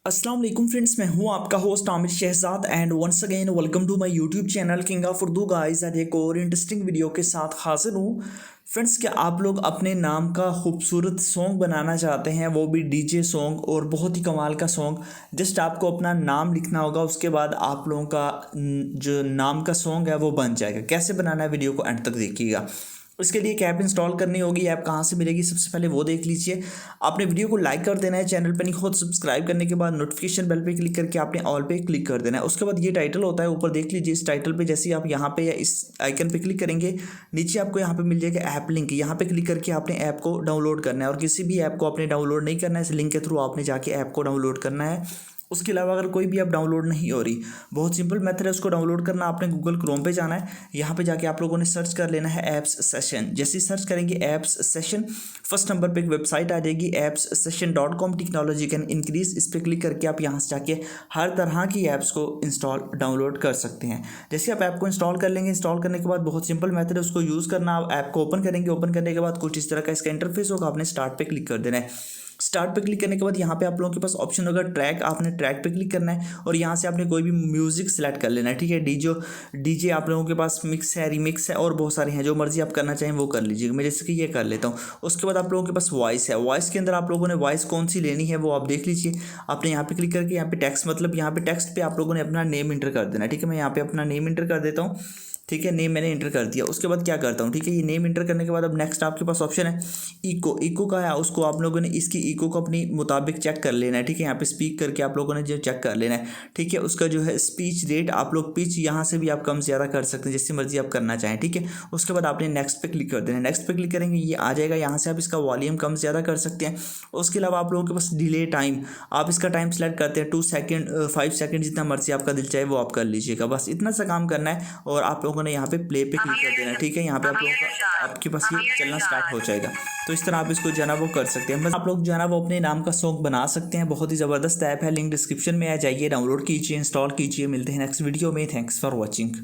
अस्सलाम वालेकुम फ्रेंड्स, मैं हूं आपका host Aamir Shahzad and once again welcome to my YouTube channel king of Urdu guys. आज एक और इंटरेस्टिंग वीडियो के साथ हाजिर हूं। फ्रेंड्स, क्या आप लोग अपने नाम का खूबसूरत सॉन्ग बनाना चाहते हैं, वो भी डीजे सॉन्ग और बहुत ही कमाल का सॉन्ग। जस्ट आपको अपना नाम लिखना होगा, उसके बाद आप लोगों का जो नाम का सॉन्ग है वो बन जाएगा। कैसे बनाना है वीडियो को एंड तक देखिएगा। इसके लिए एक ऐप इंस्टॉल करनी होगी। ऐप कहाँ से मिलेगी, सबसे पहले वो देख लीजिए। आपने वीडियो को लाइक कर देना है, चैनल पर नहीं खुद सब्सक्राइब करने के बाद नोटिफिकेशन बेल पे क्लिक करके आपने ऑल पे क्लिक कर देना है। उसके बाद ये टाइटल होता है, ऊपर देख लीजिए। इस टाइटल पे जैसे ही आप यहाँ पे या इस आइकन पे क्लिक करेंगे, नीचे आपको यहाँ पे मिल जाएगा ऐप लिंक। यहाँ पे क्लिक करके आपने ऐप को डाउनलोड करना है, और किसी भी ऐप को आपने डाउनलोड नहीं करना है, इस लिंक के थ्रू आपने जाके ऐप को डाउनलोड करना है। उसके अलावा अगर कोई भी ऐप डाउनलोड नहीं हो रही, बहुत सिंपल मेथड है उसको डाउनलोड करना। आपने गूगल क्रोम पे जाना है, यहाँ पे जाके आप लोगों ने सर्च कर लेना है ऐप्स सेशन। जैसे ही सर्च करेंगे ऐप्स सेशन, फर्स्ट नंबर पे एक वेबसाइट आ जाएगी appssession.com, टेक्नोलॉजी कैन इंक्रीज। इस पर क्लिक करके आप यहाँ से जाके हर तरह की ऐप्स को इंस्टॉल डाउनलोड कर सकते हैं। जैसे आप ऐप को इंस्टॉल कर लेंगे, इंस्टॉल करने के बाद बहुत सिंपल मेथड है उसको यूज़ करना। आप ऐप को ओपन करेंगे, ओपन करने के बाद कुछ इस तरह का इसका इंटरफेस होगा। आपने स्टार्ट पे क्लिक कर देना है। स्टार्ट पे क्लिक करने के बाद यहाँ पे आप लोगों के पास ऑप्शन होगा ट्रैक। आपने ट्रैक पे क्लिक करना है और यहाँ से आपने कोई भी म्यूजिक सेलेक्ट कर लेना है। ठीक है, डीजे आप लोगों के पास मिक्स है, रिमिक्स है और बहुत सारे हैं, जो मर्जी आप करना चाहें वो कर लीजिएगा। मैं जैसे कि ये कर लेता हूँ। उसके बाद आप लोगों के पास वॉइस है। वॉइस के अंदर आप लोगों ने वॉइस कौन सी लेनी है वो आप देख लीजिए। आपने यहाँ पे क्लिक करके यहाँ पे टेक्स्ट, मतलब यहाँ पे टेक्स्ट पे आप लोगों ने अपना नेम इंटर कर देना है। ठीक है, मैं यहाँ पे अपना नेम इंटर कर देता हूँ। ठीक है, नेम मैंने इंटर कर दिया। उसके बाद क्या करता हूँ, ठीक है, ये नेम इंटर करने के बाद अब नेक्स्ट आपके पास ऑप्शन है इको। इको का है, उसको आप लोगों ने इसकी इको को अपनी मुताबिक चेक कर लेना है। ठीक है, यहाँ पे स्पीक करके आप लोगों ने जो चेक कर लेना है। ठीक है, उसका जो है स्पीच रेट, आप लोग पिच यहाँ से भी आप कम ज़्यादा कर सकते हैं, जिससे मर्जी आप करना चाहें। ठीक है, उसके बाद आपने नेक्स्ट पे क्लिक कर देना है। नेक्स्ट पे क्लिक करेंगे, ये आ जाएगा। यहाँ से आप इसका वॉल्यूम कम ज़्यादा कर सकते हैं। उसके अलावा आप लोगों के पास डिले टाइम, आप इसका टाइम सेलेक्ट करते हैं 2 सेकेंड 5 सेकेंड, जितना मर्जी आपका दिल चाहे वो आप कर लीजिएगा। बस इतना सा काम करना है और आप लोगों ने यहाँ पे प्ले पे क्लिक कर देना है। ठीक है, यहाँ पे आप लोगों का आपके पास ये चलना स्टार्ट हो जाएगा। तो इस तरह आप इसको जो है ना वो कर सकते हैं। बस आप लोग जो है ना वो अपने नाम का सॉन्ग बना सकते हैं। बहुत ही ज़बरदस्त ऐप है, लिंक डिस्क्रिप्शन में आ जाइए, डाउनलोड कीजिए, इंस्टॉल कीजिए। मिलते हैं नेक्स्ट वीडियो में। Thanks for watching.